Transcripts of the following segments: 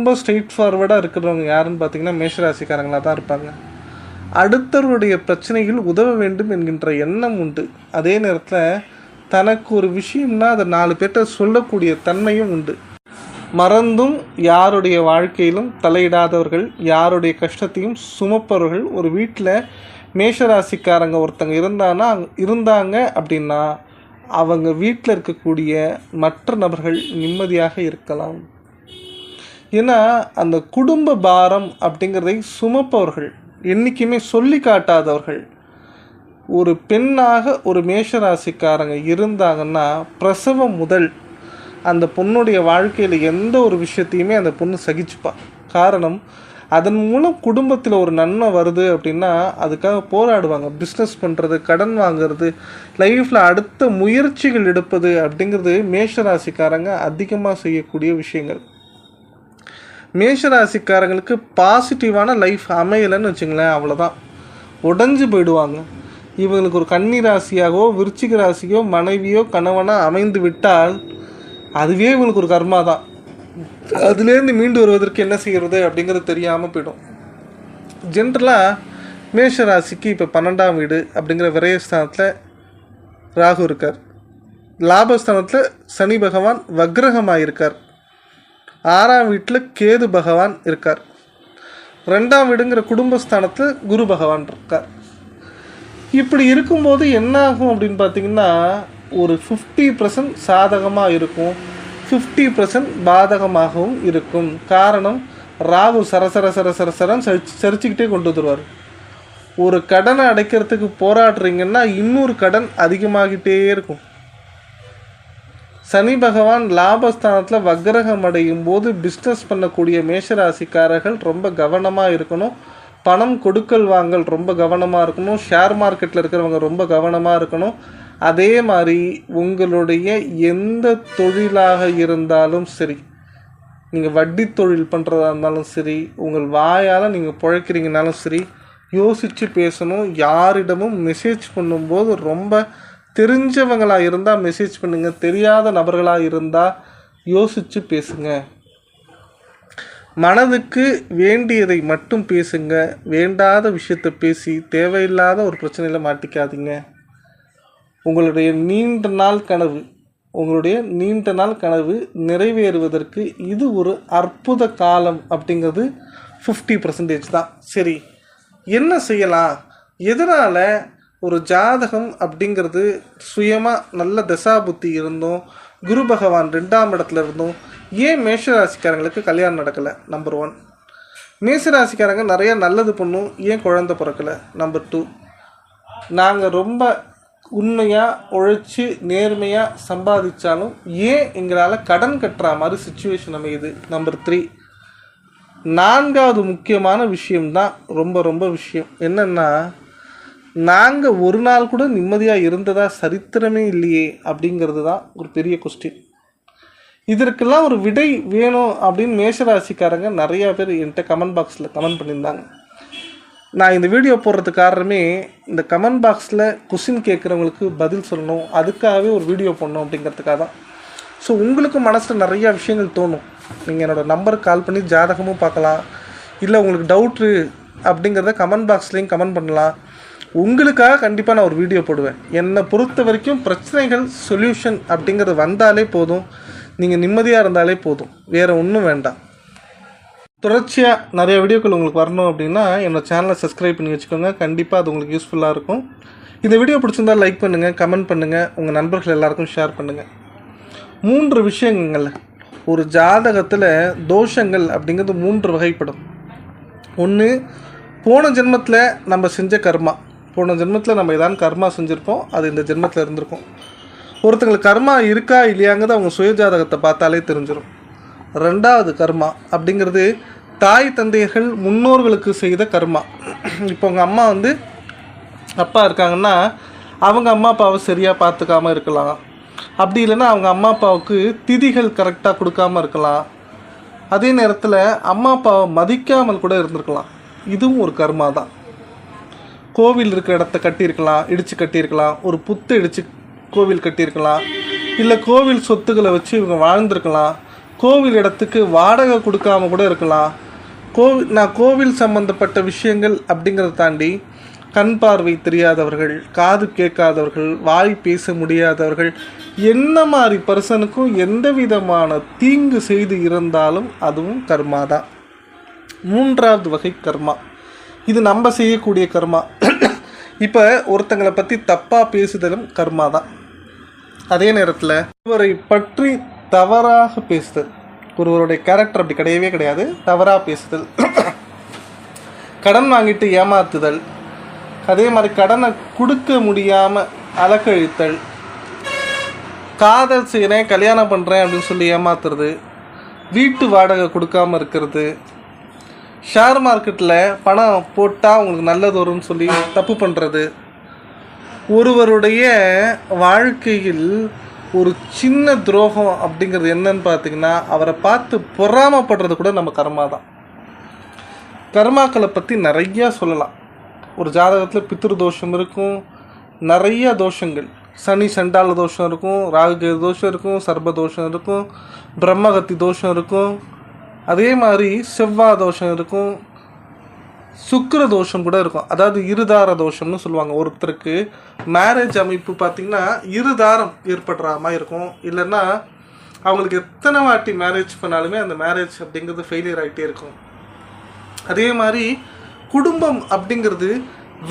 ரொம்ப ஸ்ட்ரெயிட் ஃபார்வர்டாக இருக்கிறவங்க யாருன்னு பார்த்தீங்கன்னா மேஷராசிக்காரங்களாக தான் இருப்பாங்க. அடுத்தவருடைய பிரச்சனைகள் உதவ வேண்டும் என்கின்ற எண்ணம் உண்டு. அதே நேரத்தில் தனக்கு ஒரு விஷயம்னா அதை 4 பேர்கிட்ட சொல்லக்கூடிய தன்மையும் உண்டு. மறந்தும் யாருடைய வாழ்க்கையிலும் தலையிடாதவர்கள், யாருடைய கஷ்டத்தையும் சுமப்பவர்கள். ஒரு வீட்டில் மேஷராசிக்காரங்க ஒருத்தங்க இருந்தாங்க அப்படின்னா அவங்க வீட்டில் இருக்கக்கூடிய மற்ற நபர்கள் நிம்மதியாக இருக்கலாம். ஏன்னா அந்த குடும்ப பாரம் அப்படிங்கிறதை சுமப்பவர்கள், என்றைக்குமே சொல்லி காட்டாதவர்கள். ஒரு பெண்ணாக ஒரு மேஷராசிக்காரங்க இருந்தாங்கன்னா பிரசவம் முதல் அந்த பொண்ணுடைய வாழ்க்கையில் எந்த ஒரு விஷயத்தையுமே அந்த பொண்ணு சகிச்சுப்பா. காரணம், அதன் மூலம் குடும்பத்தில் ஒரு நன்மை வருது அப்படின்னா அதுக்காக போராடுவாங்க. பிஸ்னஸ் பண்ணுறது, கடன் வாங்கிறது, லைஃப்பில் அடுத்த முயற்சிகள் எடுப்பது அப்படிங்கிறது மேஷராசிக்காரங்க அதிகமாக செய்யக்கூடிய விஷயங்கள். மேஷராசிக்காரங்களுக்கு பாசிட்டிவான லைஃப் அமையலைன்னு வச்சுங்களேன், அவ்வளோதான், உடஞ்சி போயிடுவாங்க. இவங்களுக்கு ஒரு கன்னி ராசியாகவோ விருச்சிக ராசியோ மனைவியோ கணவனாக அமைந்து விட்டால் அதுவே இவங்களுக்கு ஒரு கர்மா தான். அதுலேருந்து மீண்டு வருவதற்கு என்ன செய்கிறது அப்படிங்கிறது தெரியாமல் போயிடும். ஜென்ரலாக மேஷராசிக்கு இப்போ 12ஆம் வீடு அப்படிங்கிற விரயஸ்தானத்தில் ராகு இருக்கார். லாபஸ்தானத்தில் சனி பகவான் வக்ரகமாக இருக்கார். 6ஆம் வீட்டில் கேது பகவான் இருக்கார். 2ஆம் வீடுங்கிற குடும்பஸ்தானத்தில் குரு பகவான் இருக்கார். இப்படி இருக்கும்போது என்ன ஆகும் அப்படின்னு பார்த்தீங்கன்னா ஒரு 50% சாதகமாக இருக்கும், 50% பாதகமாகவும் இருக்கும். காரணம், ராகு சரசரன்னு சரிச்சுக்கிட்டே கொண்டு வந்துடுவார். ஒரு கடனை அடைக்கிறதுக்கு போராடுறீங்கன்னா இன்னொரு கடன் அதிகமாகிட்டே இருக்கும். சனி பகவான் லாபஸ்தானத்தில் வக்ரகம் அடையும் போது பிஸ்னஸ் பண்ணக்கூடிய மேஷராசிக்காரர்கள் ரொம்ப கவனமாக இருக்கணும். பணம் கொடுக்கல் வாங்கல் ரொம்ப கவனமாக இருக்கணும். ஷேர் மார்க்கெட்டில் இருக்கிறவங்க ரொம்ப கவனமாக இருக்கணும். அதே மாதிரி உங்களுடைய எந்த தொழிலாக இருந்தாலும் சரி, நீங்கள் வட்டி தொழில் பண்ணுறதா இருந்தாலும் சரி, உங்கள் வாயால் நீங்கள் பிழைக்கிறீங்கனாலும் சரி, யோசித்து பேசணும். யாரிடமும் மெசேஜ் பண்ணும்போது ரொம்ப தெரிஞ்சவங்களாக இருந்தால் மெசேஜ் பண்ணுங்கள், தெரியாத நபர்களாக இருந்தால் யோசித்து பேசுங்க. மனதுக்கு வேண்டியதை மட்டும் பேசுங்க. வேண்டாத விஷயத்தை பேசி தேவையில்லாத ஒரு பிரச்சனையில் மாட்டிக்காதீங்க. உங்களுடைய நீண்ட நாள் கனவு நிறைவேறுவதற்கு இது ஒரு அற்புத காலம் அப்படிங்கிறது 50% தான். சரி, என்ன செய்யலாம்? எதனால் ஒரு ஜாதகம் அப்படிங்கிறது சுயமாக நல்ல தசாபுத்தி இருந்தும் குரு பகவான் 2ஆம் இடத்துல இருந்தும் ஏன் மேஷராசிக்காரங்களுக்கு கல்யாணம் நடக்கலை? நம்பர் 1. மேஷராசிக்காரங்க நிறையா நல்லது பண்ணும், ஏன் குழந்தை பிறக்கலை? நம்பர் 2. நாங்கள் ரொம்ப உண்மையாக உழைச்சி நேர்மையாக சம்பாதிச்சாலும் ஏன் எங்களால் கடன் கட்டுற மாதிரி சுச்சுவேஷன் அமையுது? நம்பர் 3. 4வது முக்கியமான விஷயம்தான் ரொம்ப விஷயம். என்னென்னா, நாங்கள் ஒரு நாள் கூட நிம்மதியாக இருந்ததா சரித்திரமே இல்லையே அப்படிங்கிறது தான் ஒரு பெரிய கொஸ்டின். இதற்கெல்லாம் ஒரு விடை வேணும் அப்படின்னு மேஷராசிக்காரங்க நிறையா பேர் என்கிட்ட கமெண்ட் பாக்ஸில் கமெண்ட் பண்ணியிருந்தாங்க. நான் இந்த வீடியோ போடுறதுக்கு காரணமே இந்த கமெண்ட் பாக்ஸில் கொஸ்டின் கேட்குறவங்களுக்கு பதில் சொல்லணும், அதுக்காகவே ஒரு வீடியோ போடணும் அப்படிங்கிறதுக்காக தான். ஸோ உங்களுக்கு மனசில் நிறையா விஷயங்கள் தோணும். நீங்கள் என்னோடய நம்பருக்கு கால் பண்ணி ஜாதகமும் பார்க்கலாம், இல்லை உங்களுக்கு டவுட்டு அப்படிங்கிறத கமெண்ட் பாக்ஸ்லேயும் கமெண்ட் பண்ணலாம். உங்களுக்காக கண்டிப்பாக நான் ஒரு வீடியோ போடுவேன். என்னை பொறுத்த வரைக்கும் பிரச்சனைகள் சொல்யூஷன் அப்படிங்கிறது வந்தாலே போதும், நீங்கள் நிம்மதியாக இருந்தாலே போதும், வேறு ஒன்றும் வேண்டாம். தொடர்ச்சியாக நிறைய வீடியோக்கள் உங்களுக்கு வரணும் அப்படின்னா என்னோடய சேனலை சப்ஸ்கிரைப் பண்ணி வச்சுக்கோங்க. கண்டிப்பாக அது உங்களுக்கு யூஸ்ஃபுல்லாக இருக்கும். இந்த வீடியோ பிடிச்சிருந்தால் லைக் பண்ணுங்கள், கமெண்ட் பண்ணுங்கள், உங்கள் நண்பர்கள் எல்லாருக்கும் ஷேர் பண்ணுங்கள். 3 விஷயங்கள். ஒரு ஜாதகத்தில் தோஷங்கள் அப்படிங்கிறது 3 வகைப்படும். 1, போன ஜென்மத்தில் நம்ம செஞ்ச கர்மா. போன ஜென்மத்தில் நம்ம ஏதாவது கர்மா செஞ்சுருப்போம், அது இந்த ஜென்மத்தில் இருந்திருக்கும். ஒருத்தங்களுக்கு கர்மா இருக்கா இல்லையாங்கிறது அவங்க சுயஜாதகத்தை பார்த்தாலே தெரிஞ்சிடும். 2வது கர்மா அப்படிங்கிறது தாய் தந்தையர்கள் முன்னோர்களுக்கு செய்த கர்மா. இப்போ உங்கள் அம்மா அப்பா இருக்காங்கன்னா அவங்க அம்மா அப்பாவை சரியாக பார்த்துக்காமல் இருக்கலாம். அப்படி இல்லைன்னா அவங்க அம்மா அப்பாவுக்கு திதிகள் கரெக்டாக கொடுக்காமல் இருக்கலாம். அதே நேரத்தில் அம்மா அப்பாவை மதிக்காமல் கூட இருந்திருக்கலாம். இதுவும் ஒரு கர்மா தான். கோவில் இருக்கிற இடத்த கட்டியிருக்கலாம், இடித்து கட்டியிருக்கலாம், ஒரு புத்து இடித்து கோவில் கட்டியிருக்கலாம், இல்லை கோவில் சொத்துக்களை வச்சு இவங்க வாழ்ந்திருக்கலாம், கோவில் இடத்துக்கு வாடகை கொடுக்காம கூட இருக்கலாம். நான் கோவில் சம்பந்தப்பட்ட விஷயங்கள் அப்படிங்கிறத தாண்டி கண் பார்வை தெரியாதவர்கள், காது கேட்காதவர்கள், வாய் பேச முடியாதவர்கள், என்ன மாதிரி பர்சனுக்கும் எந்த விதமான தீங்கு செய்து இருந்தாலும் அதுவும் கர்மா தான். 3வது வகை கர்மா. இது நம்ம செய்யக்கூடிய கர்மா. இப்போ ஒருத்தங்களை பற்றி தப்பாக பேசுதலும் கர்மா தான். அதே நேரத்தில் இவரை பற்றி தவறாக பேசுதல், ஒருவருடைய கேரக்டர் அப்படி கிடையவே கிடையாது, தவறாக பேசுதல், கடன் வாங்கிட்டு ஏமாத்துதல், அதே மாதிரி கடனை கொடுக்க முடியாமல் அலக்கழித்தல், காதல் செய்கிறேன் கல்யாணம் பண்ணுறேன் அப்படின்னு சொல்லி ஏமாத்துறது, வீட்டு வாடகை கொடுக்காமல் இருக்கிறது, ஷேர் மார்க்கெட்டில் பணம் போட்டால் உங்களுக்கு நல்லது வரும்னு சொல்லி தப்பு பண்ணுறது, ஒருவருடைய வாழ்க்கையில் ஒரு சின்ன துரோகம் அப்படிங்கிறது என்னன்னு பார்த்தீங்கன்னா அவரை பார்த்து பொறாமப்படுறது கூட நம்ம கர்மா தான். கர்மாக்களை பற்றி நிறையா சொல்லலாம். ஒரு ஜாதகத்தில் பித்ரு தோஷம் இருக்கும், நிறைய தோஷங்கள், சனி சண்டால தோஷம் இருக்கும், ராகு தோஷம் இருக்கும், சர்ப தோஷம் இருக்கும், பிரம்மகத்தி தோஷம் இருக்கும், அதே மாதிரி செவ்வாய் தோஷம் இருக்கும், சுக்கிர தோஷம் கூட இருக்கும். அதாவது இருதார தோஷம்னு சொல்லுவாங்க. ஒருத்தருக்கு மேரேஜ் அமைப்பு பார்த்திங்கன்னா இருதாரம் ஏற்படுற மாதிரி இருக்கும். இல்லைன்னா அவங்களுக்கு எத்தனை வாட்டி மேரேஜ் பண்ணாலுமே அந்த மேரேஜ் அப்படிங்கிறது ஃபெயிலியர் ஆகிட்டே இருக்கும். அதே மாதிரி குடும்பம் அப்படிங்கிறது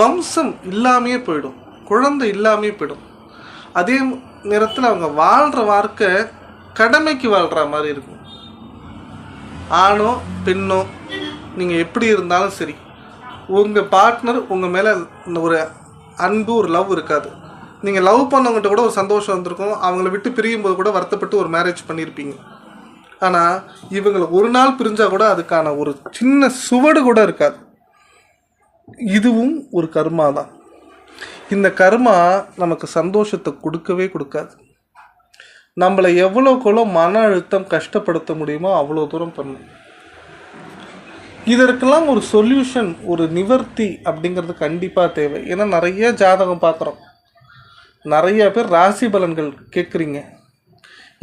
வம்சம் இல்லாமையே போயிடும், குழந்தை இல்லாமையே போயிடும். அதே நேரத்தில் அவங்க வாழ்கிற வாழ்க்கை கடமைக்கு வாழ்கிற மாதிரி இருக்கும். ஆணோ பெண்ணோ நீங்கள் எப்படி இருந்தாலும் சரி, உங்கள் பார்ட்னர் உங்கள் மேலே ஒரு அன்பு, ஒரு லவ் இருக்காது. நீங்கள் லவ் பண்ணவங்ககிட்ட கூட ஒரு சந்தோஷம் வந்திருக்கும், அவங்கள விட்டு பிரியும் போது கூட வருத்தப்பட்டு ஒரு மேரேஜ் பண்ணியிருப்பீங்க. ஆனால் இவங்களை ஒரு நாள் பிரிஞ்சால் கூட அதுக்கான ஒரு சின்ன சுவடு கூட இருக்காது. இதுவும் ஒரு கர்மா தான். இந்த கர்மா நமக்கு சந்தோஷத்தை கொடுக்கவே கொடுக்காது. நம்மளை எவ்வளோக்குள்ள மன அழுத்தம் கஷ்டப்படுத்த முடியுமோ அவ்வளோ தூரம் பண்ணும். இதற்கெல்லாம் ஒரு சொல்யூஷன், ஒரு நிவர்த்தி அப்படிங்கிறது கண்டிப்பாக தேவை. ஏன்னா நிறைய ஜாதகம் பார்க்குறோம், நிறைய பேர் ராசி பலன்கள் கேட்குறீங்க,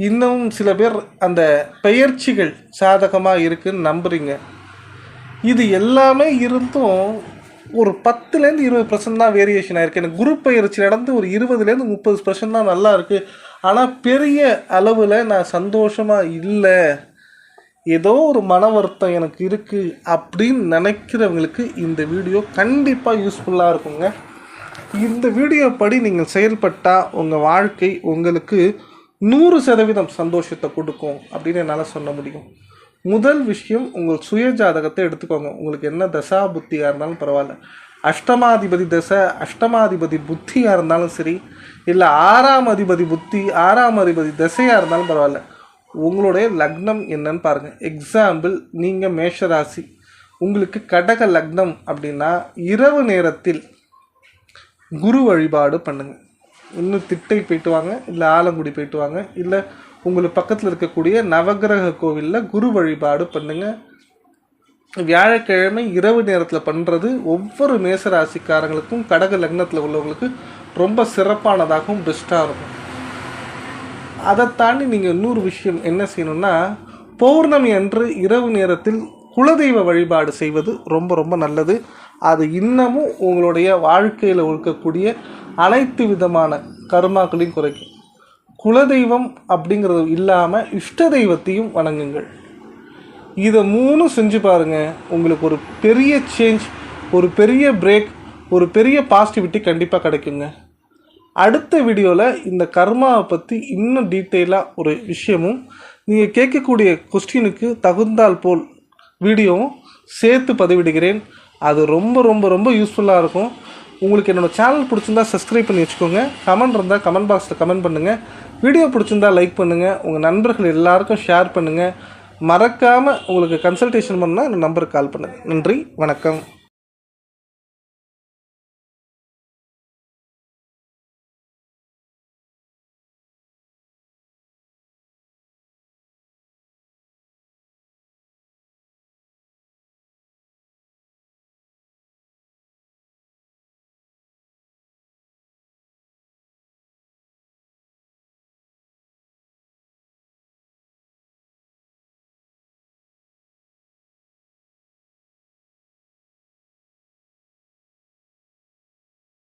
இன்னும் சில பேர் அந்த பெயர்ச்சிகள் சாதகமாக இருக்குதுன்னு நம்புறீங்க. இது எல்லாமே இருந்தும் ஒரு 10லேருந்து 20% தான் வேரியேஷன் ஆகிருக்கு. எனக்கு குரு பயிற்சி நடந்து ஒரு 20லேருந்து 30% தான் நல்லா இருக்குது. ஆனால் பெரிய அளவில் நான் சந்தோஷமாக இல்லை, ஏதோ ஒரு மன வருத்தம் எனக்கு இருக்குது அப்படின்னு நினைக்கிறவங்களுக்கு இந்த வீடியோ கண்டிப்பாக யூஸ்ஃபுல்லாக இருக்குங்க. இந்த வீடியோ படி நீங்கள் செயல்பட்டால் உங்கள் வாழ்க்கை உங்களுக்கு 100% சந்தோஷத்தை கொடுக்கும் அப்படின்னு என்னால் சொல்ல முடியும். முதல் விஷயம், உங்கள் சுய ஜாதகத்தை எடுத்துக்கோங்க. உங்களுக்கு என்ன தசா புத்தியாக இருந்தாலும் பரவாயில்ல, அஷ்டமாதிபதி தசை, அஷ்டமாதிபதி புத்தியாக இருந்தாலும் சரி, இல்லை 6ஆம் அதிபதி புத்தி, 6ஆம் அதிபதி தசையாக இருந்தாலும் பரவாயில்ல, உங்களுடைய லக்னம் என்னன்னு பாருங்கள். எக்ஸாம்பிள், நீங்கள் மேஷராசி, உங்களுக்கு கடக லக்னம் அப்படின்னா இரவு நேரத்தில் குரு வழிபாடு பண்ணுங்கள். இன்னும் திட்டை போயிட்டு வாங்க, இல்லை ஆலங்குடி போயிட்டு வாங்க, இல்லை உங்களுக்கு பக்கத்தில் இருக்கக்கூடிய நவகிரக கோவிலில் குரு வழிபாடு பண்ணுங்கள். வியாழக்கிழமை இரவு நேரத்தில் பண்ணுறது ஒவ்வொரு மேசராசிக்காரங்களுக்கும் கடக லக்னத்தில் உள்ளவங்களுக்கு ரொம்ப சிறப்பானதாகவும் பெஸ்ட்டாக இருக்கும். அதை தாண்டி நீங்கள் இன்னொரு விஷயம் என்ன செய்யணும்னா, பௌர்ணமி அன்று இரவு நேரத்தில் குலதெய்வ வழிபாடு செய்வது ரொம்ப ரொம்ப நல்லது. அது இன்னமும் உங்களுடைய வாழ்க்கையில் இருக்கக்கூடிய அனைத்து விதமான கர்மாக்களையும் குறைக்கும். குலதெய்வம் அப்படிங்கிறது இல்லாமல் இஷ்ட தெய்வத்தையும் வணங்குங்கள். இதை 3 செஞ்சு பாருங்கள், உங்களுக்கு ஒரு பெரிய சேஞ்ச், ஒரு பெரிய பிரேக், ஒரு பெரிய பாசிட்டிவிட்டி கண்டிப்பாக கிடைக்குங்க. அடுத்த வீடியோவில் இந்த கர்மாவை பற்றி இன்னும் டீட்டெயிலாக ஒரு விஷயமும் நீங்கள் கேட்கக்கூடிய கொஸ்டினுக்கு தகுந்தால் போல் வீடியோவும் சேர்த்து பதிவிடுகிறேன். அது ரொம்ப ரொம்ப ரொம்ப யூஸ்ஃபுல்லாக இருக்கும். உங்களுக்கு என்னோடய சேனல் பிடிச்சிருந்தா சப்ஸ்கிரைப் பண்ணி வச்சுக்கோங்க. கமெண்ட் இருந்தால் கமெண்ட் பாக்ஸில் கமெண்ட் பண்ணுங்கள். வீடியோ பிடிச்சிருந்தா லைக் பண்ணுங்கள். உங்கள் நண்பர்கள் எல்லாருக்கும் ஷேர் பண்ணுங்கள். மறக்காமல் உங்களுக்கு கன்சல்டேஷன் பண்ணால் இந்த நம்பருக்கு கால் பண்ணுங்கள். நன்றி, வணக்கம்.